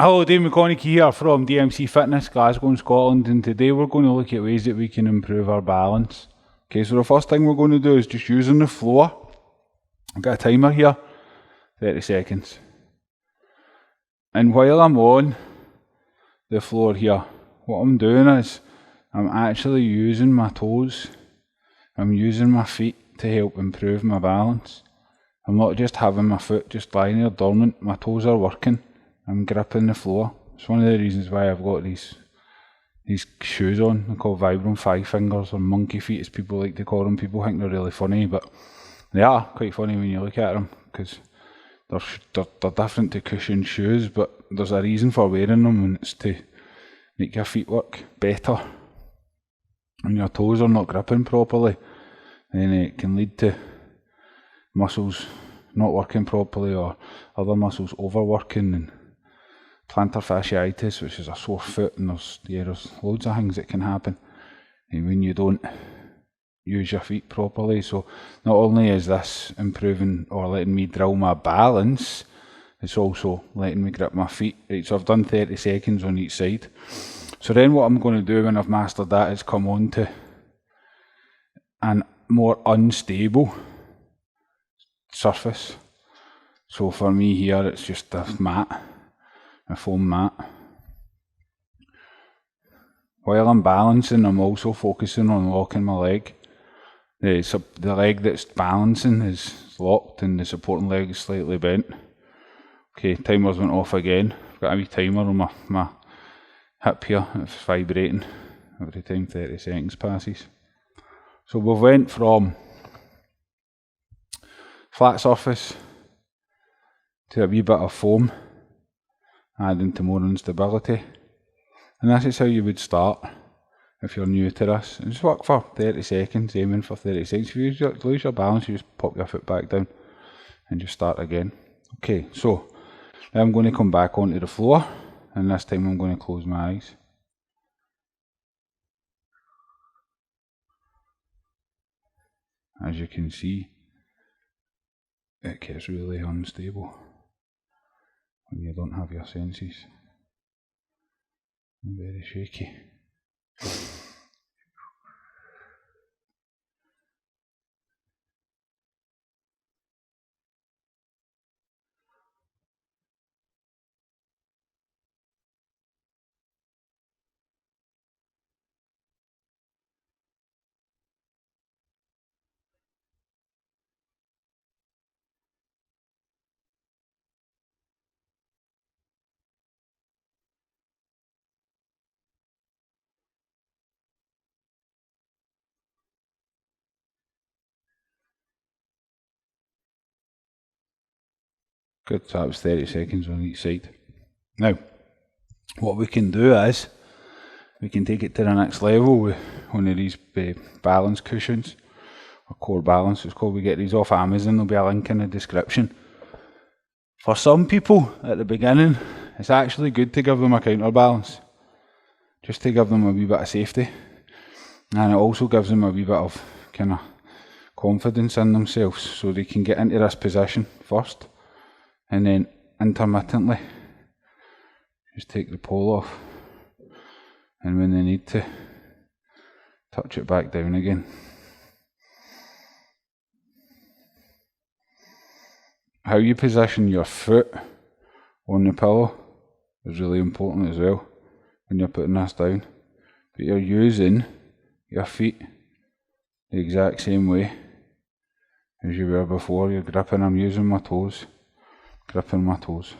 Hello, Dave McConaughey here from DMC Fitness, Glasgow in Scotland, and today we're going to look at ways that we can improve our balance. Okay, so the first thing we're going to do is just using the floor. I've got a timer here, 30 seconds. And while I'm on the floor here, what I'm doing is I'm actually using my toes. I'm using my feet to help improve my balance. I'm not just having my foot just lying there dormant, my toes are working. I'm gripping the floor. It's one of the reasons why I've got these shoes on. They're called Vibram 5 fingers, or monkey feet as people like to call them. People think they're really funny, but they are quite funny when you look at them, because they're different to cushioned shoes, but there's a reason for wearing them, and it's to make your feet work better. When your toes are not gripping properly, then it can lead to muscles not working properly, or other muscles overworking, and plantar fasciitis, which is a sore foot, and there's loads of things that can happen when you don't use your feet properly. So not only is this improving or letting me drill my balance, it's also letting me grip my feet. Right, so I've done 30 seconds on each side. So then what I'm going to do when I've mastered that is come on to a more unstable surface. So for me here, it's just a mat, a foam mat. While I'm balancing, I'm also focusing on locking my leg. The leg that's balancing is locked and the supporting leg is slightly bent. Okay, timers went off again. I've got a wee timer on my hip here. It's vibrating every time 30 seconds passes. So we've went from flat surface to a wee bit of foam, adding to more instability. And this is how you would start if you're new to this. And just work for 30 seconds, aiming for 30 seconds. If you lose your balance, you just pop your foot back down and just start again. Okay, so now I'm going to come back onto the floor, and this time I'm going to close my eyes. As you can see, it gets really unstable when you don't have your senses. And very shaky. Good, so that was 30 seconds on each side. Now, what we can do is, we can take it to the next level with one of these balance cushions, or core balance it's called. We get these off Amazon, there'll be a link in the description. For some people, at the beginning, it's actually good to give them a counterbalance, just to give them a wee bit of safety. And it also gives them a wee bit of kind of confidence in themselves, so they can get into this position first. And then intermittently, just take the pole off, and when they need to, touch it back down again. How you position your foot on the pillow is really important as well when you're putting this down. But you're using your feet the exact same way as you were before. You're gripping, I'm using my toes. Gripping my toes,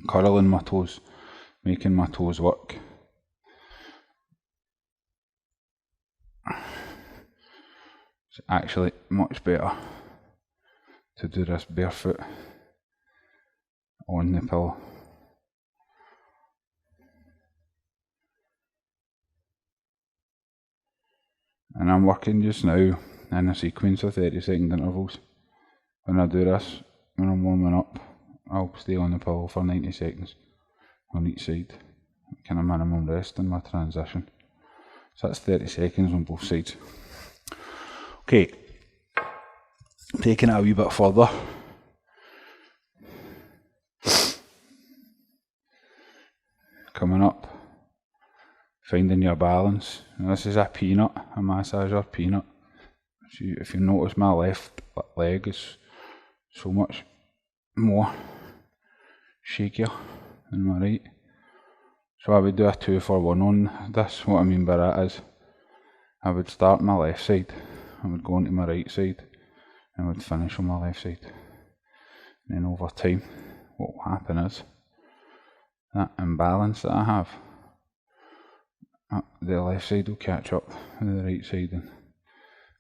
curling my toes, making my toes work. It's actually much better to do this barefoot on the pillow. And I'm working just now in a sequence of 30-second intervals. When I do this, when I'm warming up, I'll stay on the pillow for 90 seconds on each side. Kind of minimum rest in my transition. So that's 30 seconds on both sides. Okay, taking it a wee bit further. finding your balance. And this is a peanut, a massager peanut. If you notice, my left leg is so much more shakier than my right. So I would do a 2-for-1 on this. What I mean by that is, I would start my left side, I would go onto my right side, and I would finish on my left side. And then over time, what will happen is, that imbalance that I have, the left side will catch up with the right side, and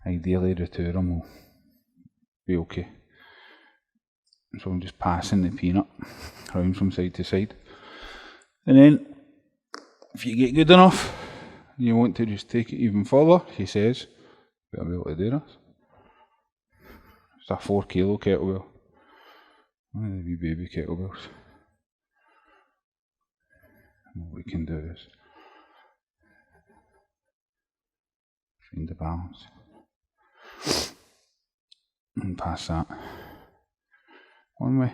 ideally the two of them will be okay. So I'm just passing the peanut around from side to side. And then, if you get good enough, you want to just take it even further, he says, you'll be able to do this. It's a 4 kilo kettlebell. One of the wee baby kettlebells. And what we can do is find the balance and pass that one way.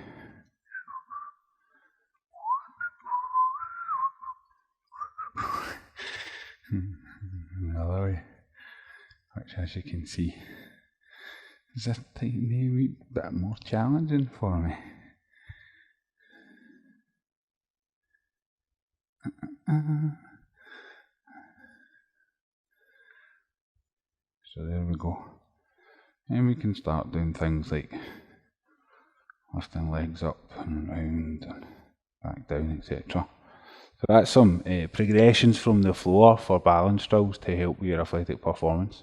Another way, which, as you can see, is a tiny wee bit more challenging for me. So there we go. And we can start doing things like lifting legs up and round and back down, etc. So that's some progressions from the floor for balance drills to help with your athletic performance.